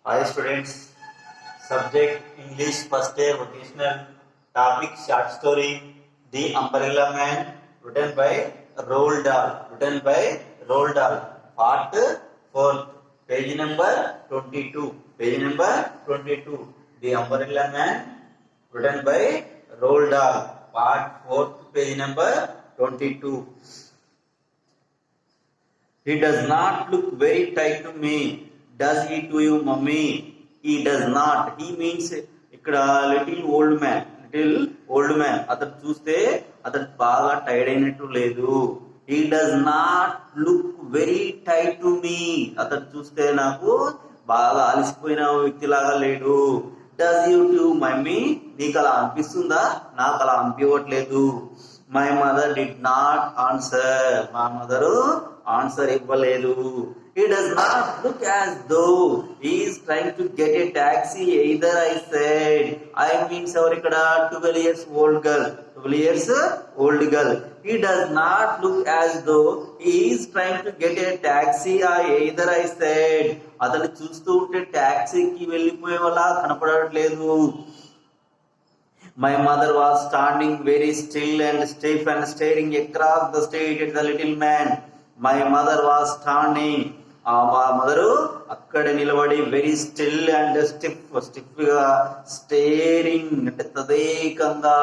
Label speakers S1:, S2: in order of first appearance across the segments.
S1: Hi students, subject English first day vocational, topic short story The Umbrella Man, written by Roald Dahl, part 4, page number 22, The Umbrella Man, written by Roald Dahl, part 4, page number 22. He does not look very tight to me. Does he to you, mummy? He does not. He means ఇక్కడ little old man అతను చూస్తే అతను బాగా tired అయినట్టు లేదు. He does not look very టైట్ to me. అతను చూస్తే నాకు బాగా అలసిపోయిన వ్యక్తిలాగా లేడు. Does you to mummy? నీకు అలా అనిపిస్తుందా? నాకు అలా అనిపించట్లేదు. My mother did not answer. మా మదరు ఆన్సర్ ఇవ్వలేదు. He does not look as though he is trying to get a taxi either. I said. I means our ikkada 12 years old girl. He does not look as though he is trying to get a taxi either. I said. అతను చూస్తూ ఉంటే టాక్సీకి వెళ్ళిపోయేలా కనపడట్లేదు. My mother was standing very still and stiff and staring across the street at the little man. My mother was standing. మా mother అక్కడ నిలబడి very still and stiff గా steering అంటే తదేకంగా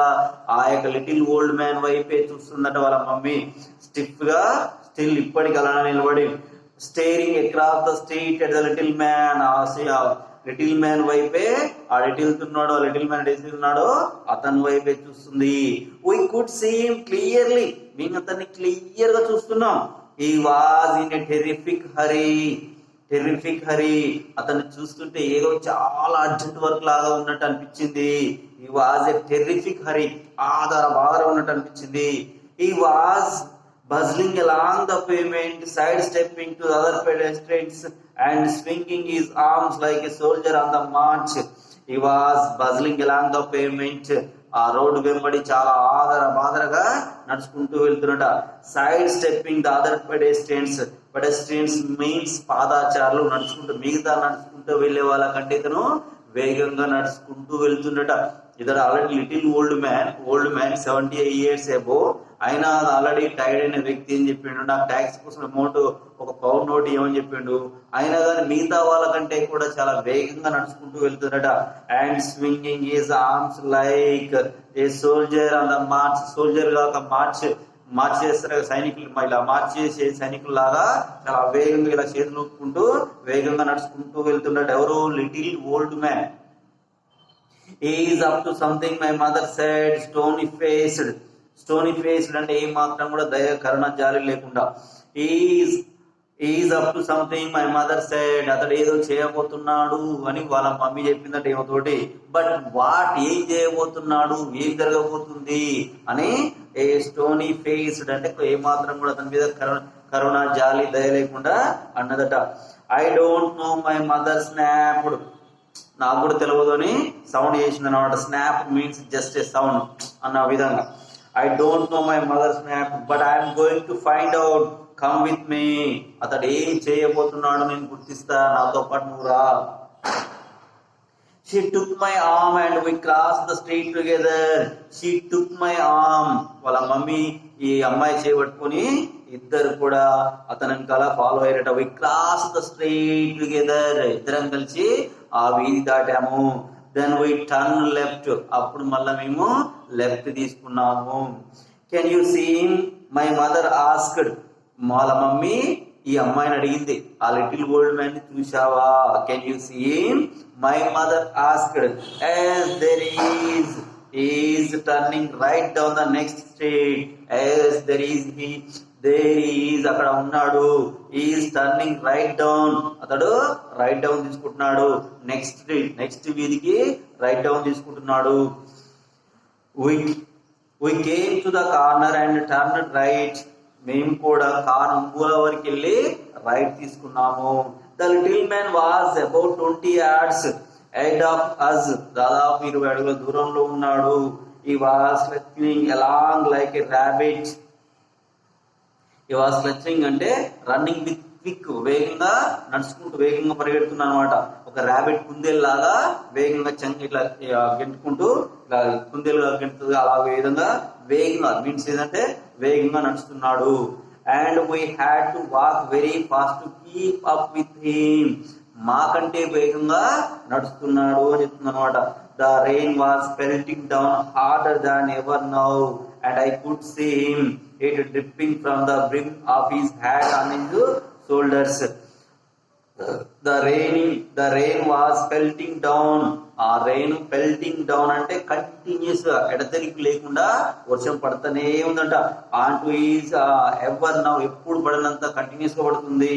S1: ఆ యొక్క లిటిల్ ఓల్డ్ మ్యాన్ వైపే చూస్తుందట వాళ్ళ మమ్మీ. స్టిఫ్ గా స్టిల్ ఇప్పటికి అలా నిలబడి staring across the street at the little man. Little man వైపే లిటిల్ మ్యాన్ ఎడుతున్నాడో అతని వైపే చూస్తుంది. We could see him clearly. మేము అతన్ని క్లియర్ గా చూస్తున్నాం. He was in a terrific hurry. అతన్ని చూస్తుంటే ఏదో చాలా అర్జెంట్ వర్క్ లాగా ఉన్నట్టు అనిపించింది. He was a terrific hurry. బాగా ఉన్నట్టు అనిపించింది. He was bustling along the pavement, sidestepping to the other pedestrians and swinging his arms like a soldier on the march. He was bustling along the pavement. ఆ రోడ్డు వెంబడి చాలా బాధరగా నడుచుకుంటూ వెళ్తున్నట. Side stepping the other pedestrians means పాదాచారులు. మిగతా నడుచుకుంటూ వెళ్లే వాళ్ళకంటే ఇతను వేగంగా నడుచుకుంటూ వెళ్తున్నట. ఇతడు already little old man 78 years అబో. అయినా ఆల్రెడీ టైర్డ్ అయిన వ్యక్తి ఏం చెప్పిండు, నాకు ట్యాక్సీ కోసం అమౌంట్ £1 నోట్ ఏమని చెప్పిండు. అయినా కానీ మిగతా వాళ్ళకంటే కూడా చాలా వేగంగా నడుచుకుంటూ వెళ్తున్నట. And swinging his arms like a soldier on the march. Soldier గా మార్చ్ చేస్తారు సైనికులు, ఇలా మార్చ్ చేసే సైనికులు లాగా చాలా వేగంగా ఇలా చేతులు ఊపుకుంటూ వేగంగా నడుచుకుంటూ వెళ్తున్నట్టు. ఎవరు? Little old man. He is up to something, my mother said, stony faced అంటే ఏ మాత్రం కూడా దయ కరుణ జాలి లేకుండా. He is up to something, my mother said. అతడు ఏదో చేయబోతున్నాడు అని వాళ్ళ మమ్మీ చెప్పిందట ఏమతోటి. But what? ఏం చేయబోతున్నాడు, ఏం జరగబోతుంది అని ఏ స్టోనీ ఫేస్డ్ అంటే ఏ మాత్రం కూడా అతని మీద కరుణ జాలి దయ లేకుండా అన్నదట. I don't know, my mother snapped. నాకు కూడా తెలియదు అని సౌండ్ చేసింది అనమాట. Snap means just a sound అన్న విధంగా. I don't know my mother snap but I'm going to find out. Come with me. అతడు ఏం చేయబోతున్నాడు నేను గుర్తిస్తా, నాతో పాటు నువ్వు రా. She took my arm and we crossed the street together. She took my arm. వాళ్ళ మమ్మీ ఈ అమ్మాయి చేయబట్టుకుని ఇద్దరు కూడా అతని వెనకాల follow అయ్యారట. We crossed the street together. ఇద్దరం కలిసి ఆ వీధి దాటాము. Then we turned left. అప్పుడు మళ్ళా మేము లెఫ్ట్ తీసుకున్నాము. Can you see him? My mother asked. వాళ్ళ మమ్మీ ఈ అమ్మాయిని అడిగింది, ఆ లిటిల్ ఓల్డ్ మ్యాన్ ని చూసావా? Can you see him? My mother asked. As there is turning right down the next street. As there is అక్కడ ఉన్నాడు. Is turning right down. అతడు రైట్ డౌన్ తీసుకుంటున్నాడు. నెక్స్ట్ వీధికి రైట్ డౌన్ తీసుకుంటున్నాడు. We came to the corner and turned right. మేము కూడా మూల వరకు వెళ్ళి రైట్ తీసుకున్నాము. The little man was about 20 yards ahead of us. దాదాపు 20 అడుగుల దూరంలో ఉన్నాడు. He was slithering along like a rabbit. He was slithering అంటే రన్నింగ్ విత్ క్విక్. వేగంగా నడుచుకుంటూ వేగంగా పరిగెడుతున్నా అనమాట. ఒక ఒక ర్యాబిట్ కుందేలు వేగంగా ఇట్లా గెంటుకుంటూ ఇలా కుందేలు గెంటుతుంది అలా విధంగా వేగంగా మీన్స్ ఏంటంటే వేగంగా నడుస్తున్నాడు. And we had to walk very fast to keep up with him, మాకంటే వేగంగా నడుస్తున్నాడు అని చెప్తుంది అనమాట. The rain was pelting down harder than ever now and I could see him it dripping from the brim of his hat on his shoulders. The rain was pelting down, ఆ rain pelting down అంటే continuous గా ఎడతెరిపి లేకుండా వర్షం పడుతూనే ఉందంట. On to is ever now, ఎప్పుడు పడినంత continuous గా పడుతుంది.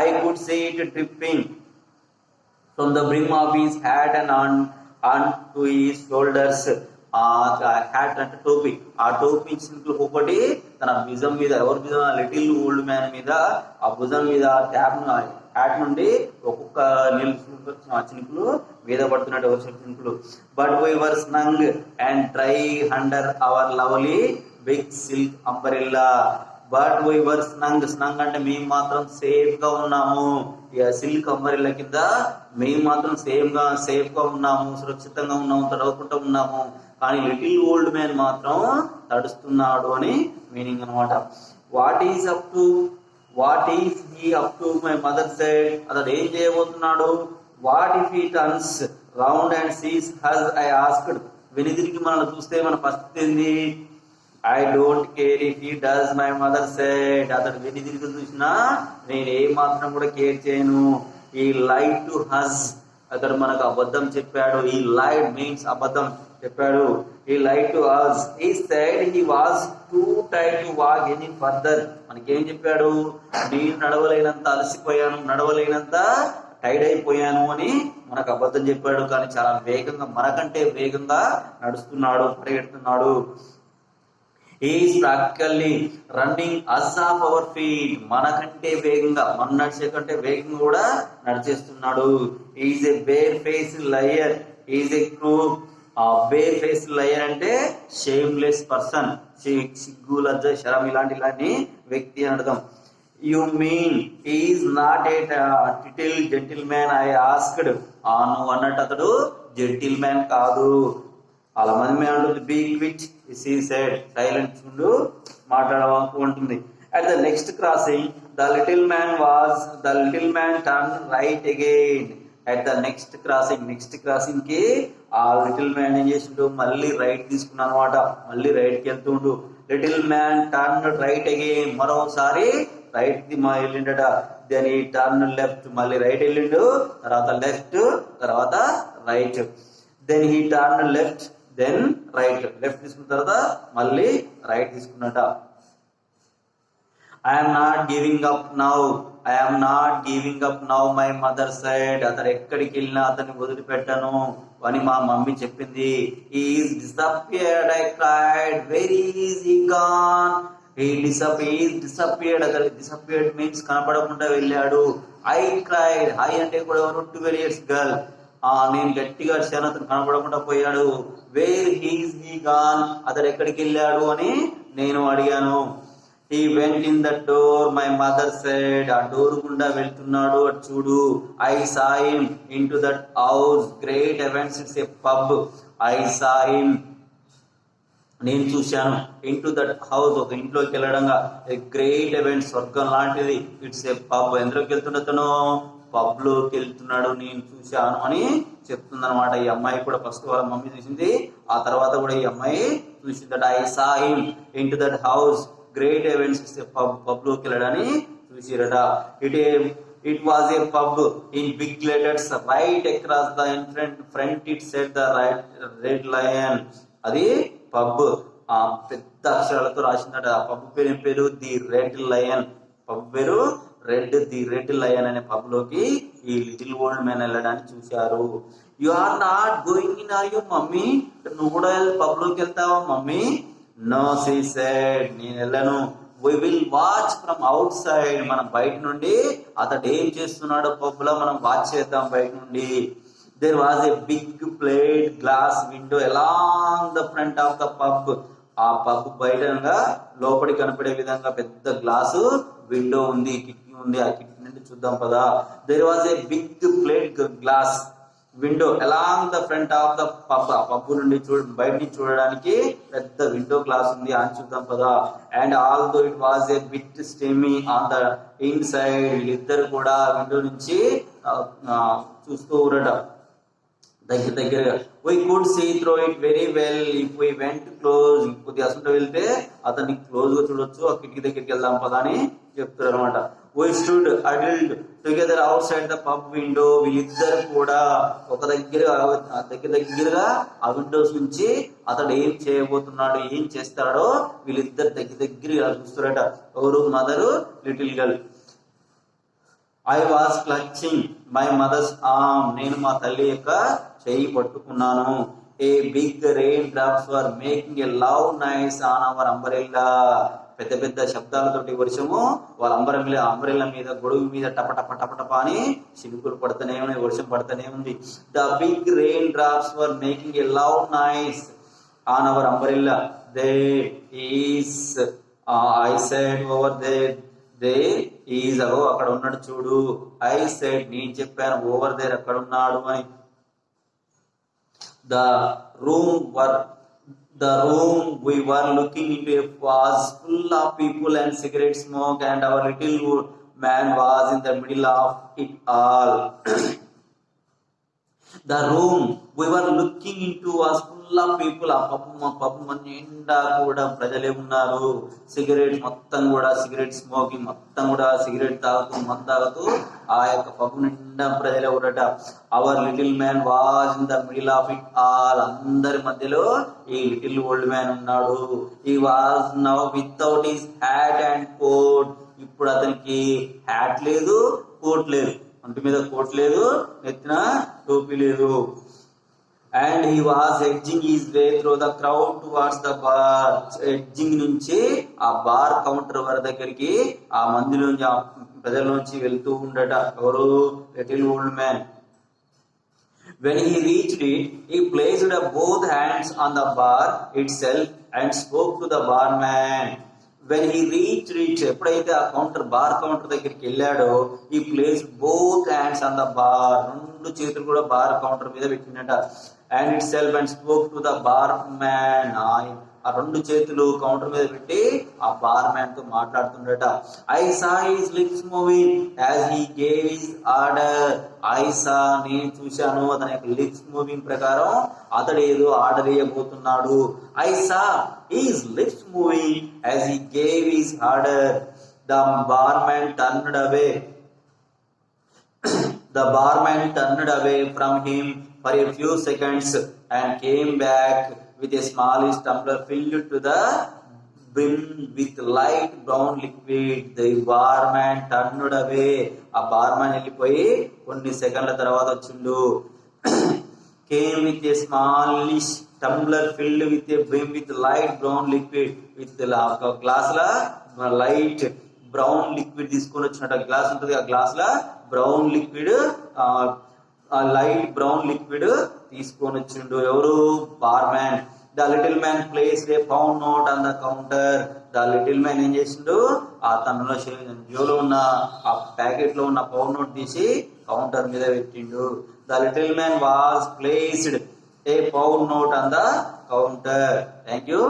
S1: I could see it dripping from the brim of his hat and on to his shoulders. ఆ హ్యాట్ అంటే టోపీ, ఆ టోపీ చినుకులు ఒకటి తన భుజం మీద, ఎవరి భుజం, లిటిల్ ఓల్డ్ మ్యాన్ మీద, ఆ భుజం మీద ట్యాప్ హ్యాట్ నుండి ఒక్కొక్క నీళ్ళు చినుకులు మీద పడుతున్నట్టు వర్షం చినుకులు. But we were snug and dry under our lovely big silk umbrella. But we were snug అంటే మేము మాత్రం సేఫ్ గా ఉన్నాము, సిల్క్ అంబరిల్లా కింద మేము మాత్రం సేఫ్ గా ఉన్నాము, సురక్షితంగా ఉన్నాము, తడవకుండా ఉన్నాము. కానీ లిటిల్ ఓల్డ్ మ్యాన్ మాత్రం తడుస్తున్నాడు అని మీనింగ్ అనమాట. What is he up to my mother said, అతడు ఏం చేయబోతున్నాడు. What if he turns round and sees us I asked, వెనుదిరిగి మనల్ని చూస్తే మన పరిస్థితి ఏంది. I don't care if he does my mother said, అతడు వెనుదిరిగి చూసినా నేను ఏ మాత్రం కూడా కేర్ చేయను. ఈ లైడ్ టు హస్, అతడు మనకు అబద్ధం చెప్పాడు. ఈ లైడ్ మీన్స్ అబద్ధం చెప్పాడు. He lied to us, he said he was too tired to walk any further. మనకేం చెప్పాడు, నేను నడవలేనంత అలసిపోయాను, నడవలేనంత టైర్డ్ అయిపోయాను అని మనకు అబద్ధం చెప్పాడు. కానీ చాలా వేగంగా, మనకంటే వేగంగా నడుస్తున్నాడు, పరిగెడుతున్నాడు. He's practically running us off our feet, మనకంటే వేగంగా, మన నడిచే కంటే వేగంగా కూడా నడిచేస్తున్నాడు. He's a bare faced liar, he's a crook. ఆ బేర్ ఫేస్ లయర్ అంటే షేమ్లెస్ పర్సన్, సిగ్గు, లజ్జ, శరం ఇలాంటి వ్యక్తి అని అర్థం. You mean he's not a little gentleman I asked, నువ్వు అన్నట్టు అతడు జెంటిల్ మ్యాన్ కాదు. అలా మంది అంటుంది be quiet he said, silent ఉండు, మాట్లాడవాకు ఉంటుంది. At the next crossing the little man turned right again. At the next crossing కి ఆ లిటిల్ మ్యాన్ ఏం చేసిండు, మళ్ళీ రైట్ తీసుకున్నాను అనమాట, మళ్ళీ రైట్ కి వెళ్తుండు. Little man turn right again, మరోసారి రైట్ కి వెళ్ళిండట. దెన్ ఈ టర్న్ లెఫ్ట్, మళ్ళీ రైట్ వెళ్ళిండు, తర్వాత లెఫ్ట్, తర్వాత right. Then he turn left, then right, left తీసుకున్న తర్వాత మళ్ళీ రైట్ తీసుకున్నట. I'm not giving up now my mother side, అతను ఎక్కడికి వెళ్ళినా అతన్ని వదిలిపెట్టను అని మా మమ్మీ చెప్పింది. He's disappeared I cried, very easy gone. Disappeared, అతను డిసపియర్డ్ మీన్స్ కనపడకుండా వెళ్ళాడు. ఐ క్రైడ్, ఐ అంటే కూడా 12 years గర్ల్, నేను గట్టిగా అరిచాను, అతను కనపడకుండా పోయాడు. వేర్ హీస్ హీ గాన్, అతడు ఎక్కడికి వెళ్ళాడు అని నేను అడిగాను. He went in the door, my mother said, ఆ డోర్ గుండా వెళ్తున్నాడు, అటు చూడు. I saw him in to that house, great events, it's a pub. I saw him, నేను చూశాను. ఇన్ టు దట్ హౌస్, ఒక ఇంట్లోకి వెళ్ళడంగా, ఏ గ్రేట్ ఎవెంట్, స్వర్గం లాంటిది. ఇట్స్ ఏ పబ్, ఎందులోకి వెళ్తుండే అతను, పబ్ లోకి వెళ్తున్నాడు, నేను చూశాను అని చెప్తుంది అనమాట. ఈ అమ్మాయి కూడా ఫస్ట్ వాళ్ళ మమ్మీ చూసింది, ఆ తర్వాత కూడా ఈ అమ్మాయి చూసిందట. I saw him in to that house, great events, pub లోకి వెళ్ళడని చూసిరట. It was a pub in big letters right across the front it said the Red Lion. అది పబ్, ఆ పెద్ద అక్షరాలతో రాసిందట. ఆ పబ్ పేరు ఏం పేరు, ది రెడ్ లయన్. పబ్ పేరు ది రెడ్ లయన్ అనే పబ్ లోకి ఈ లిటిల్ ఓల్డ్ మ్యాన్ వెళ్ళడానికి చూశారు. You are not going in, are you mummy, నువ్వు కూడా పబ్ లోకి వెళ్తావా మమ్మీ. నో షీ సెడ్, నేను వెళ్ళను. We will watch from outside, మనం బయట నుండి అతడు ఏం చేస్తున్నాడో పబ్ లో మనం వాచ్ చేద్దాం బయట నుండి. There was a big plate glass window along the front of the pub. ఆ పబ్ బయట లోపలి కనపడే విధంగా పెద్ద గ్లాసు విండో ఉంది, కిటికీ ఉంది. ఆ కిటికీ నుండి చెప్పింది చూద్దాం పదా. There was a big plate glass window along the front of the pub. ఆ పబ్ నుండి బయట నుంచి చూడడానికి పెద్ద విండో గ్లాస్ ఉంది అని చూద్దాం పదా. And although it was a bit steamy on the inside. వీళ్ళిద్దరు కూడా విండో నుంచి చూస్తూ ఉండట దగ్గరగా. We could see through it very well if we went close. కొద్దిగా అసలు వెళ్తే అతన్ని క్లోజ్ గా చూడొచ్చు, ఆ కిటికీ దగ్గరికి వెళ్దాం పదా అని చెప్తారు అనమాట. We stood huddled together outside the pub window. వీళ్ళిద్దరు కూడా ఒక దగ్గరగా ఆ విండోస్ నుంచి అతడు ఏం చేయబోతున్నాడు, ఏం చేస్తాడో వీళ్ళిద్దరు దగ్గరగా చూస్తారట. ఎవరు? Mother, little girl. I was clutching my mother's arm. నేను మా తల్లి యొక్క చెయ్యి పట్టుకున్నాను. A big rain drops were making a love noise on our umbrella. పెద్ద పెద్ద శబ్దాలతోటి వర్షము వాళ్ళ అంబ్రెల్లా మీద, గొడుగు మీద టపటప అని చినుకులు పడుతూనే ఉన్నాయి, వర్షం పడుతూనే ఉంది. The big rain drops were making a love noise on our umbrella. They is I said over there is అక్కడ ఉన్నాడు చూడు. ఐ సెడ్ నేను చెప్పాను, ఓవర్ దేర్ అక్కడ ఉన్నాడు అని. The room we were looking into was full of people and cigarette smoke and our little man was in the middle of it all. The room we were looking into was full of people. ఆ pub నిండా కూడా ప్రజలే ఉన్నారు. Cigarette మొత్తం కూడా cigarette smoking, మొత్తం కూడా cigarette తాగుతూ మందు తాగుతూ ఆ యొక్క పబ్బు నిండా ప్రజలే ఉండట. Our little man was in the middle of it all. అందరి మధ్యలో ఈ లిటిల్ ఓల్డ్ మ్యాన్ ఉన్నాడు. He was now without his hat and coat. ఇప్పుడు అతనికి హ్యాట్ లేదు, కోట్ లేదు, ఒంటి మీద కోట్ లేదు, నెత్తిన టోపీ లేదు. And he was edging his way through the crowd towards the bar. Edging నుంచి ఆ బార్ కౌంటర్ వారి దగ్గరికి ఆ మందిలోంచి, ఆ ప్రజల్లోంచి వెళ్తూ ఉండట. ఎవరు? Little old man. When he reached it, he placed both hands on the bar itself and spoke to the barman. When he reached it, ఎప్పుడైతే ఆ బార్ కౌంటర్ దగ్గరికి వెళ్ళాడో, ఈ place both hands on the bar. రెండు చేతులు కూడా bar counter మీద పెట్టినట. And itself and spoke to the barman. ఆ రెండు చేతులు కౌంటర్ మీద పెట్టి ఆ బార్ మ్యాన్ తో మాట్లాడుతుండట. I saw his lips moving as he gave his order. I saw నేను చూశాను, అతని యొక్క లిప్స్ మూవింగ్ ప్రకారం అతడు ఏదో ఆర్డర్ ఇవ్వబోతున్నాడు. I saw his lips moving as he gave his order. The barman turned away. The barman turned away from him for a few seconds and came back with a smallish tumbler filled to the brim with light brown liquid. The barman turned away. ఆ బార్మన్ వెళ్ళిపోయి కొన్ని సెకండ్ల తర్వాత వచ్చిండు. Came with a smallish tumbler filled with a brim with light brown liquid. with glass లా light brown liquid తీసుకొని వచ్చినట్టు. Glass ఉంటుంది, ఆ గ్లాస్ లా brown liquid, light brown liquid తీసుకొని వచ్చిండు. ఎవరు? Barman. The little man placed a pound note on the counter. The little man ఏం చేసిండు? ఆ తనలో జోలో ఉన్న ఆ ప్యాకెట్ లో ఉన్న పౌండ్ నోట్ తీసి కౌంటర్ మీద పెట్టిండు. The little man was placed a pound note on the counter. Thank you.